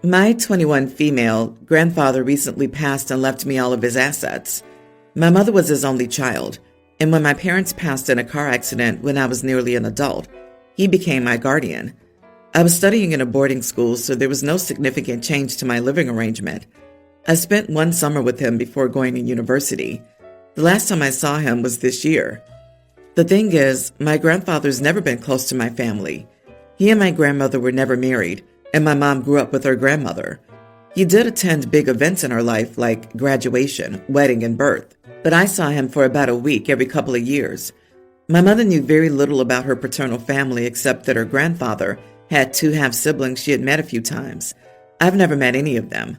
My 21 female grandfather recently passed and left me all of his assets. My mother was his only child, and when my parents passed in a car accident when I was nearly an adult, he became my guardian. I was studying in a boarding school, so there was no significant change to my living arrangement. I spent one summer with him before going to university. The last time I saw him was this year. The thing is, my grandfather's never been close to my family. He and my grandmother were never married, and my mom grew up with her grandmother. He did attend big events in her life like graduation, wedding, and birth, but I saw him for about a week every couple of years. My mother knew very little about her paternal family except that her grandfather had two half-siblings she had met a few times. I've never met any of them.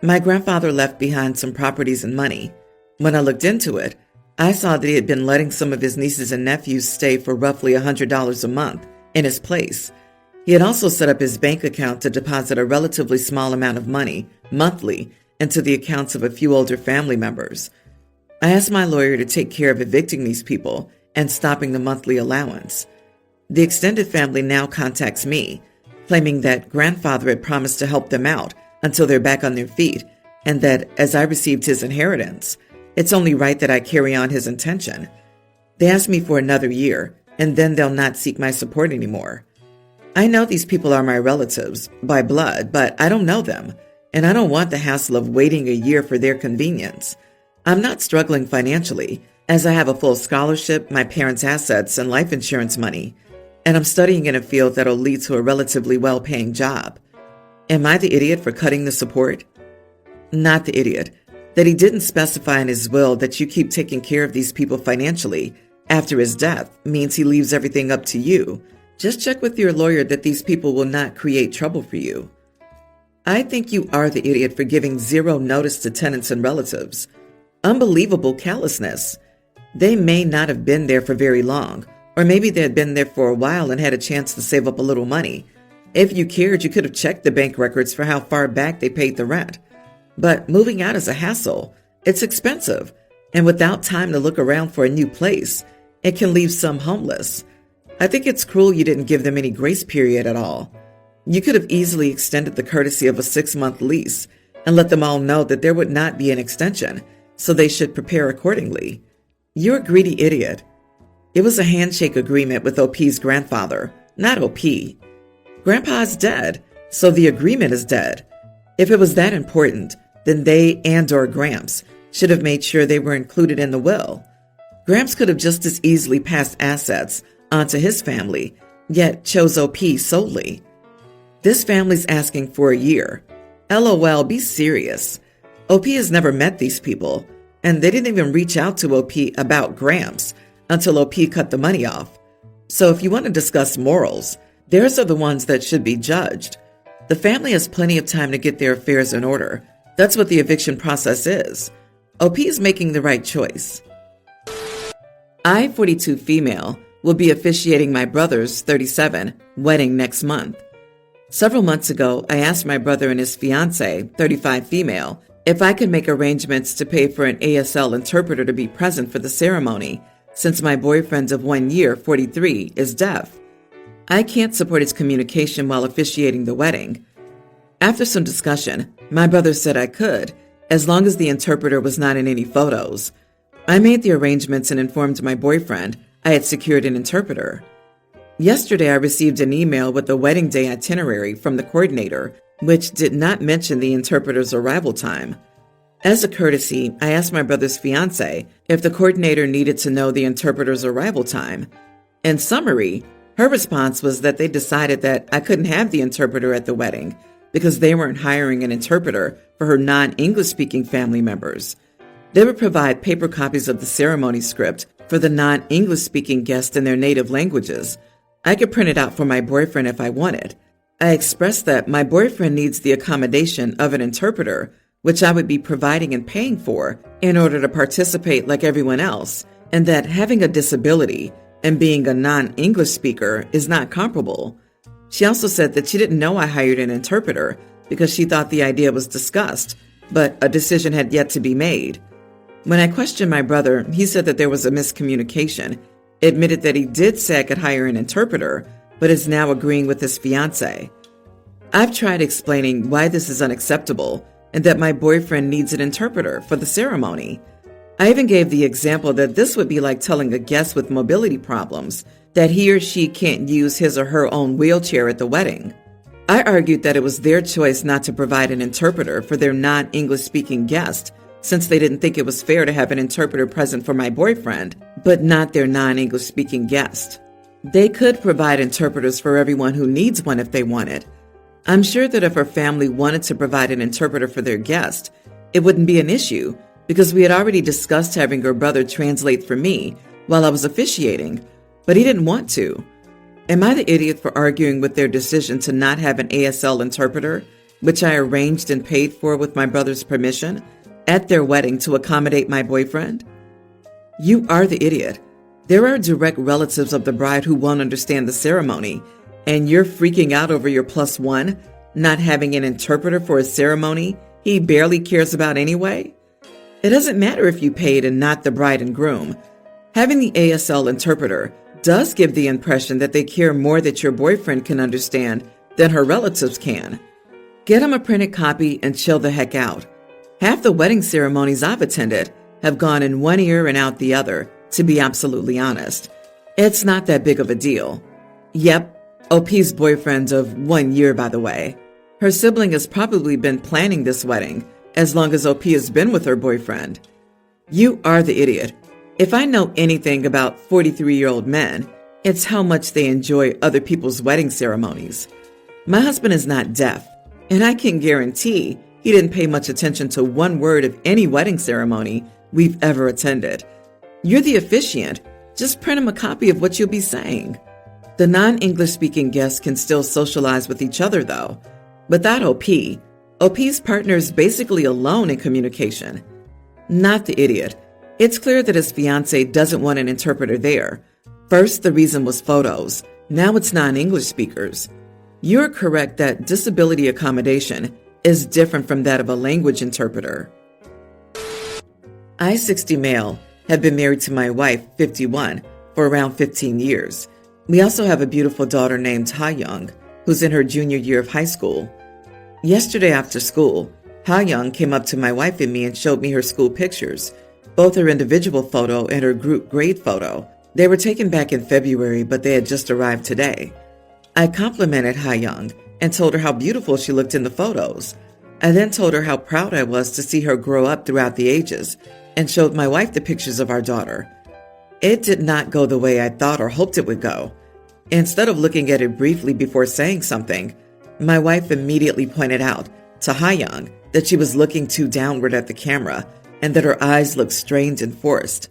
My grandfather left behind some properties and money. When I looked into it, I saw that he had been letting some of his nieces and nephews stay for roughly $100 a month in his place. He had also set up his bank account to deposit a relatively small amount of money monthly into the accounts of a few older family members. I asked my lawyer to take care of evicting these people and stopping the monthly allowance. The extended family now contacts me, claiming that grandfather had promised to help them out until they're back on their feet, and that as I received his inheritance, it's only right that I carry on his intention. They asked me for another year, and then they'll not seek my support anymore. I know these people are my relatives by blood, but I don't know them, and I don't want the hassle of waiting a year for their convenience. I'm not struggling financially, as I have a full scholarship, my parents' assets, and life insurance money, and I'm studying in a field that'll lead to a relatively well-paying job. Am I the idiot for cutting the support? Not the idiot. That he didn't specify in his will that you keep taking care of these people financially after his death means he leaves everything up to you. Just check with your lawyer that these people will not create trouble for you. I think you are the idiot for giving zero notice to tenants and relatives. Unbelievable callousness. They may not have been there for very long, or maybe they had been there for a while and had a chance to save up a little money. If you cared, you could have checked the bank records for how far back they paid the rent. But moving out is a hassle. It's expensive. And without time to look around for a new place, it can leave some homeless. I think it's cruel you didn't give them any grace period at all. You could have easily extended the courtesy of a 6-month lease and let them all know that there would not be an extension, so they should prepare accordingly. You're a greedy idiot. It was a handshake agreement with OP's grandfather, not OP. Grandpa's dead, so the agreement is dead. If it was that important, then they and/or Gramps should have made sure they were included in the will. Gramps could have just as easily passed assets onto his family, yet chose OP solely. This family's asking for a year. LOL, be serious. OP has never met these people, and they didn't even reach out to OP about Gramps until OP cut the money off. So if you want to discuss morals, theirs are the ones that should be judged. The family has plenty of time to get their affairs in order. That's what the eviction process is. OP is making the right choice. I, 42 female, will be officiating my brother's, 37, wedding next month. Several months ago, I asked my brother and his fiancée, 35 female, if I could make arrangements to pay for an ASL interpreter to be present for the ceremony, since my boyfriend of 1 year, 43, is deaf. I can't support his communication while officiating the wedding. After some discussion, my brother said I could, as long as the interpreter was not in any photos. I made the arrangements and informed my boyfriend I had secured an interpreter. Yesterday, I received an email with the wedding day itinerary from the coordinator, which did not mention the interpreter's arrival time. As a courtesy, I asked my brother's fiancée if the coordinator needed to know the interpreter's arrival time. In summary, her response was that they decided that I couldn't have the interpreter at the wedding because they weren't hiring an interpreter for her non-English speaking family members. They would provide paper copies of the ceremony script for the non-English speaking guests in their native languages. I could print it out for my boyfriend if I wanted. I expressed that my boyfriend needs the accommodation of an interpreter, which I would be providing and paying for in order to participate like everyone else, and that having a disability and being a non-English speaker is not comparable. She also said that she didn't know I hired an interpreter because she thought the idea was discussed, but a decision had yet to be made. When I questioned my brother, he said that there was a miscommunication, admitted that he did say I could hire an interpreter, but is now agreeing with his fiancée. I've tried explaining why this is unacceptable and that my boyfriend needs an interpreter for the ceremony. I even gave the example that this would be like telling a guest with mobility problems that he or she can't use his or her own wheelchair at the wedding. I argued that it was their choice not to provide an interpreter for their non-English speaking guest, since they didn't think it was fair to have an interpreter present for my boyfriend, but not their non-English speaking guest. They could provide interpreters for everyone who needs one if they wanted. I'm sure that if her family wanted to provide an interpreter for their guest, it wouldn't be an issue because we had already discussed having her brother translate for me while I was officiating, but he didn't want to. Am I the idiot for arguing with their decision to not have an ASL interpreter, which I arranged and paid for with my brother's permission, at their wedding to accommodate my boyfriend? You are the idiot. There are direct relatives of the bride who won't understand the ceremony, and you're freaking out over your plus one not having an interpreter for a ceremony he barely cares about anyway? It doesn't matter if you paid and not the bride and groom. Having the ASL interpreter does give the impression that they care more that your boyfriend can understand than her relatives can. Get him a printed copy and chill the heck out. Half the wedding ceremonies I've attended have gone in one ear and out the other, to be absolutely honest. It's not that big of a deal. Yep, OP's boyfriend's of 1 year, by the way. Her sibling has probably been planning this wedding as long as OP has been with her boyfriend. You are the idiot. If I know anything about 43-year-old men, it's how much they enjoy other people's wedding ceremonies. My husband is not deaf, and I can guarantee he didn't pay much attention to one word of any wedding ceremony we've ever attended. You're the officiant. Just print him a copy of what you'll be saying. The non-English speaking guests can still socialize with each other, though. Without OP's partner is basically alone in communication. Not the idiot. It's clear that his fiancée doesn't want an interpreter there. First, the reason was photos. Now it's non-English speakers. You're correct that disability accommodation is different from that of a language interpreter. I, 60 male, have been married to my wife, 51, for around 15 years. We also have a beautiful daughter named Ha Young, who's in her junior year of high school. Yesterday after school, Ha Young came up to my wife and me and showed me her school pictures, both her individual photo and her group grade photo. They were taken back in February, but they had just arrived today. I complimented Ha Young and told her how beautiful she looked in the photos. I then told her how proud I was to see her grow up throughout the ages and showed my wife the pictures of our daughter. It did not go the way I thought or hoped it would go. Instead of looking at it briefly before saying something, my wife immediately pointed out to Ha Young that she was looking too downward at the camera and that her eyes looked strained and forced.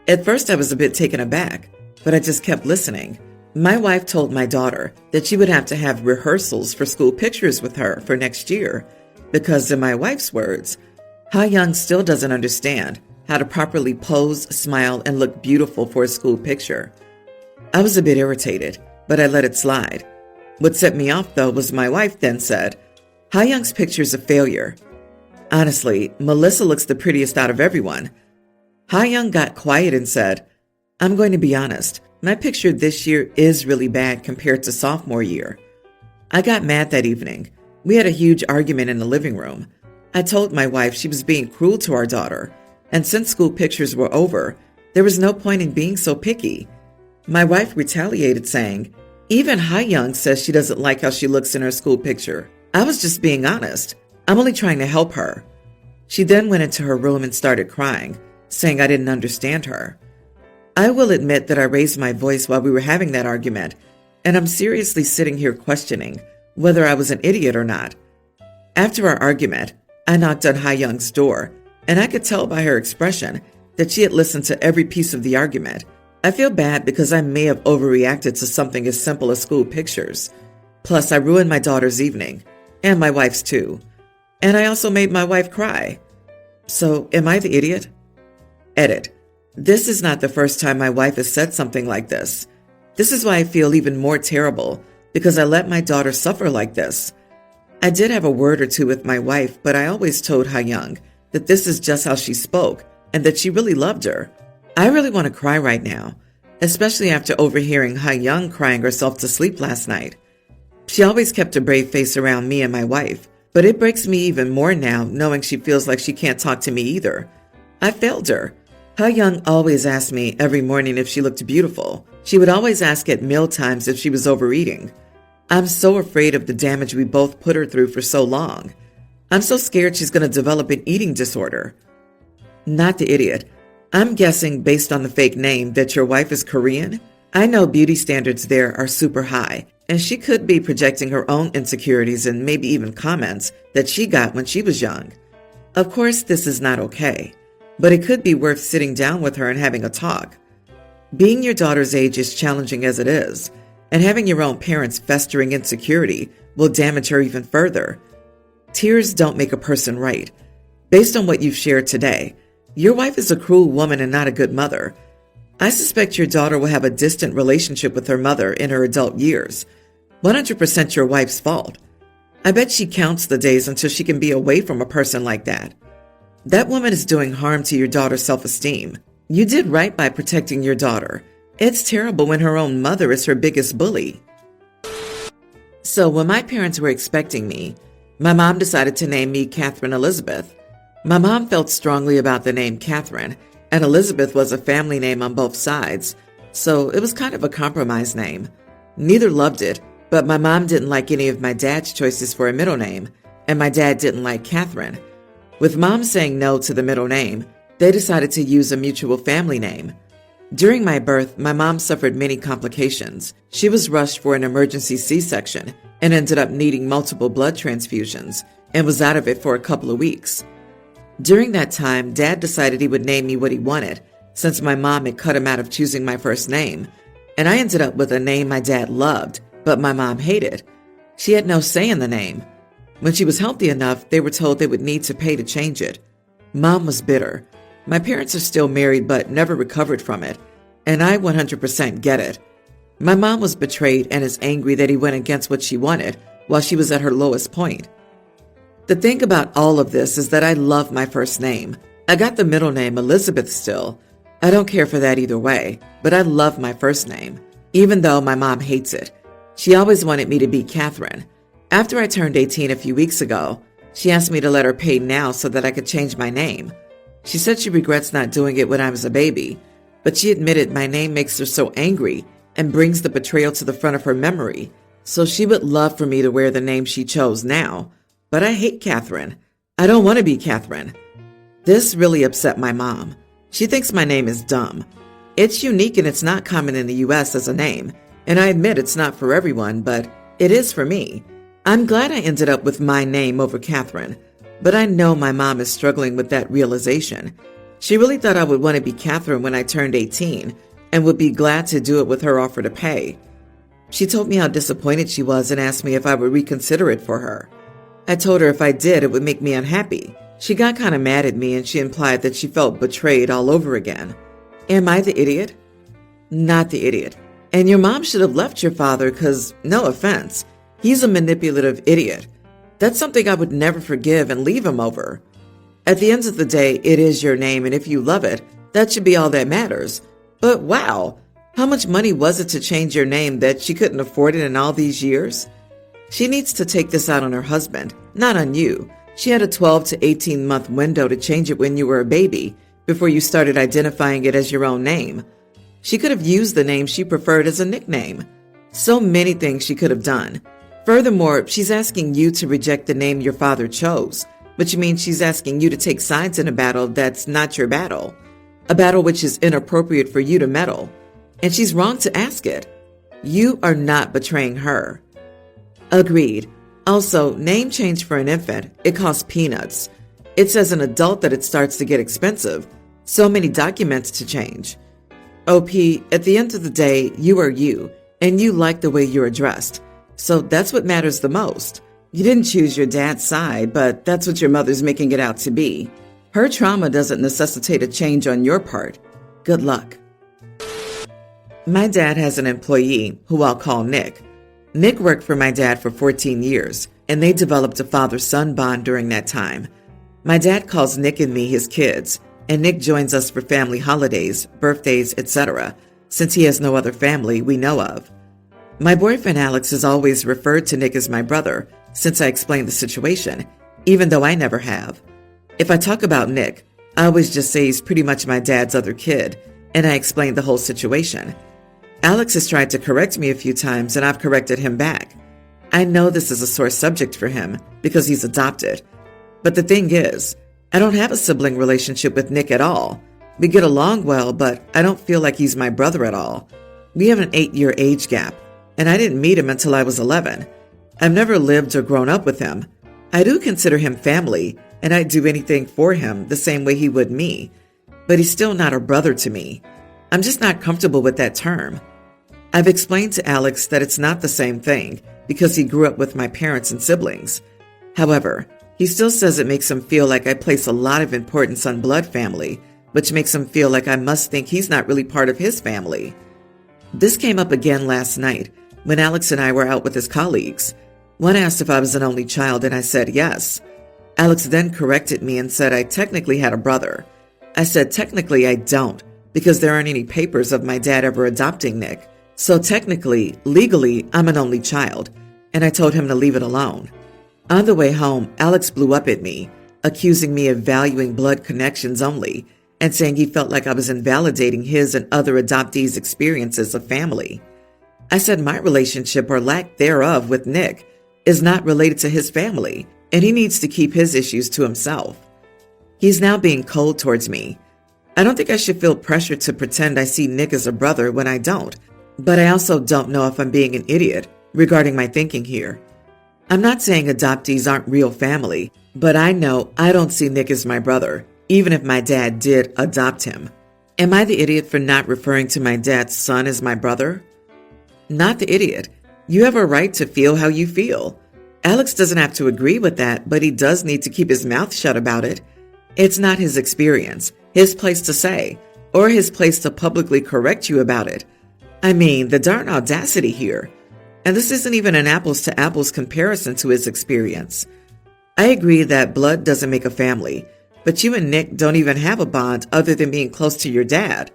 At first I was a bit taken aback, but I just kept listening. My wife told my daughter that she would have to have rehearsals for school pictures with her for next year because, in my wife's words, Ha Young still doesn't understand how to properly pose, smile, and look beautiful for a school picture. I was a bit irritated, but I let it slide. What set me off, though, was my wife then said, Ha Young's picture's a failure. Honestly, Melissa looks the prettiest out of everyone. Ha Young got quiet and said, I'm going to be honest. My picture this year is really bad compared to sophomore year. I got mad that evening. We had a huge argument in the living room. I told my wife she was being cruel to our daughter, and since school pictures were over, there was no point in being so picky. My wife retaliated, saying, even Ha Young says she doesn't like how she looks in her school picture. I was just being honest. I'm only trying to help her. She then went into her room and started crying, saying I didn't understand her. I will admit that I raised my voice while we were having that argument, and I'm seriously sitting here questioning whether I was an idiot or not. After our argument, I knocked on Ha Young's door, and I could tell by her expression that she had listened to every piece of the argument. I feel bad because I may have overreacted to something as simple as school pictures. Plus, I ruined my daughter's evening, and my wife's too. And I also made my wife cry. So, am I the idiot? Edit. This is not the first time my wife has said something like this. This is why I feel even more terrible, because I let my daughter suffer like this. I did have a word or two with my wife, but I always told Ha Young that this is just how she spoke and that she really loved her. I really want to cry right now, especially after overhearing Ha Young crying herself to sleep last night. She always kept a brave face around me and my wife, but it breaks me even more now knowing she feels like she can't talk to me either. I failed her. Young always asked me every morning if she looked beautiful. She would always ask at meal times if she was overeating. I'm so afraid of the damage we both put her through for so long. I'm so scared she's going to develop an eating disorder. Not the idiot. I'm guessing, based on the fake name, that your wife is Korean? I know beauty standards there are super high, and she could be projecting her own insecurities and maybe even comments that she got when she was young. Of course, this is not okay, but it could be worth sitting down with her and having a talk. Being your daughter's age is challenging as it is, and having your own parents' festering insecurity will damage her even further. Tears don't make a person right. Based on what you've shared today, your wife is a cruel woman and not a good mother. I suspect your daughter will have a distant relationship with her mother in her adult years. 100% your wife's fault. I bet she counts the days until she can be away from a person like that. That woman is doing harm to your daughter's self-esteem. You did right by protecting your daughter. It's terrible when her own mother is her biggest bully. So when my parents were expecting me, my mom decided to name me Catherine Elizabeth. My mom felt strongly about the name Catherine, and Elizabeth was a family name on both sides, so it was kind of a compromise name. Neither loved it, but my mom didn't like any of my dad's choices for a middle name, and my dad didn't like Catherine. With mom saying no to the middle name, they decided to use a mutual family name. During my birth, my mom suffered many complications. She was rushed for an emergency C-section and ended up needing multiple blood transfusions and was out of it for a couple of weeks. During that time, Dad decided he would name me what he wanted, since my mom had cut him out of choosing my first name, and I ended up with a name my dad loved, but my mom hated. She had no say in the name. When she was healthy enough, they were told they would need to pay to change it. Mom was bitter. My parents are still married but never recovered from it, and I 100% get it. My mom was betrayed and is angry that he went against what she wanted while she was at her lowest point. The thing about all of this is that I love my first name. I got the middle name Elizabeth still. I don't care for that either way, but I love my first name, even though my mom hates it. She always wanted me to be Catherine. After I turned 18 a few weeks ago, she asked me to let her pay now so that I could change my name. She said she regrets not doing it when I was a baby, but she admitted my name makes her so angry and brings the betrayal to the front of her memory, so she would love for me to wear the name she chose now. But I hate Catherine. I don't want to be Catherine. This really upset my mom. She thinks my name is dumb. It's unique and it's not common in the U.S. as a name, and I admit it's not for everyone, but it is for me. I'm glad I ended up with my name over Catherine, but I know my mom is struggling with that realization. She really thought I would want to be Catherine when I turned 18 and would be glad to do it with her offer to pay. She told me how disappointed she was and asked me if I would reconsider it for her. I told her if I did, it would make me unhappy. She got kind of mad at me and she implied that she felt betrayed all over again. Am I the idiot? Not the idiot. And your mom should have left your father because, no offense, he's a manipulative idiot. That's something I would never forgive and leave him over. At the end of the day, it is your name, and if you love it, that should be all that matters. But wow, how much money was it to change your name that she couldn't afford it in all these years? She needs to take this out on her husband, not on you. She had a 12 to 18 month window to change it when you were a baby, before you started identifying it as your own name. She could have used the name she preferred as a nickname. So many things she could have done. Furthermore, she's asking you to reject the name your father chose, which means she's asking you to take sides in a battle that's not your battle, a battle which is inappropriate for you to meddle. And she's wrong to ask it. You are not betraying her. Agreed. Also, name change for an infant, it costs peanuts. It's as an adult that it starts to get expensive. So many documents to change. OP, at the end of the day, you are you, and you like the way you're dressed. So that's what matters the most. You didn't choose your dad's side, but that's what your mother's making it out to be. Her trauma doesn't necessitate a change on your part. Good luck. My dad has an employee who I'll call Nick. Nick worked for my dad for 14 years, and they developed a father-son bond during that time. My dad calls Nick and me his kids, and Nick joins us for family holidays, birthdays, etc., since he has no other family we know of. My boyfriend Alex has always referred to Nick as my brother since I explained the situation, even though I never have. If I talk about Nick, I always just say he's pretty much my dad's other kid, and I explain the whole situation. Alex has tried to correct me a few times, and I've corrected him back. I know this is a sore subject for him because he's adopted. But the thing is, I don't have a sibling relationship with Nick at all. We get along well, but I don't feel like he's my brother at all. We have an 8-year age gap, and I didn't meet him until I was 11. I've never lived or grown up with him. I do consider him family, and I'd do anything for him the same way he would me. But he's still not a brother to me. I'm just not comfortable with that term. I've explained to Alex that it's not the same thing because he grew up with my parents and siblings. However, he still says it makes him feel like I place a lot of importance on blood family, which makes him feel like I must think he's not really part of his family. This came up again last night when Alex and I were out with his colleagues. One asked if I was an only child, and I said yes. Alex then corrected me and said I technically had a brother. I said technically I don't, because there aren't any papers of my dad ever adopting Nick. So technically, legally, I'm an only child, and I told him to leave it alone. On the way home, Alex blew up at me, accusing me of valuing blood connections only, and saying he felt like I was invalidating his and other adoptees' experiences of family. I said my relationship or lack thereof with Nick is not related to his family, and he needs to keep his issues to himself. He's now being cold towards me. I don't think I should feel pressured to pretend I see Nick as a brother when I don't, but I also don't know if I'm being an idiot regarding my thinking here. I'm not saying adoptees aren't real family, but I know I don't see Nick as my brother, even if my dad did adopt him. Am I the idiot for not referring to my dad's son as my brother? Not the idiot. You have a right to feel how you feel. Alex doesn't have to agree with that, but he does need to keep his mouth shut about it. It's not his experience, his place to say, or his place to publicly correct you about it. I mean, the darn audacity here. And this isn't even an apples to apples comparison to his experience. I agree that blood doesn't make a family, but you and Nick don't even have a bond other than being close to your dad.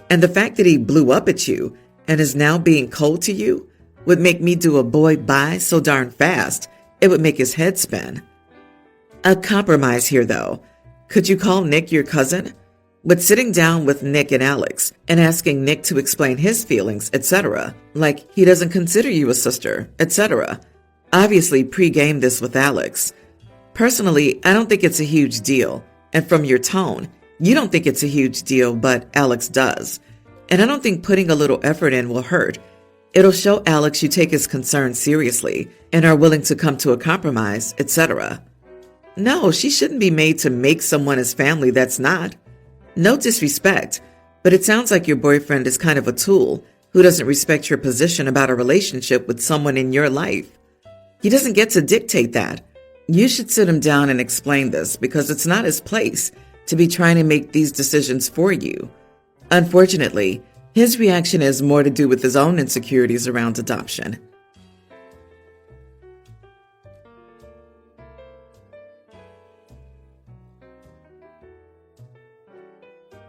And the fact that he blew up at you and is now being cold to you would make me do a boy bye so darn fast, it would make his head spin. A compromise here, though. Could you call Nick your cousin? But sitting down with Nick and Alex and asking Nick to explain his feelings, etc., like he doesn't consider you a sister, etc. Obviously, pre-game this with Alex. Personally, I don't think it's a huge deal. And from your tone, you don't think it's a huge deal, but Alex does. And I don't think putting a little effort in will hurt. It'll show Alex you take his concerns seriously and are willing to come to a compromise, etc. No, she shouldn't be made to make someone his family that's not. No disrespect, but it sounds like your boyfriend is kind of a tool who doesn't respect your position about a relationship with someone in your life. He doesn't get to dictate that. You should sit him down and explain this because it's not his place to be trying to make these decisions for you. Unfortunately, his reaction has more to do with his own insecurities around adoption.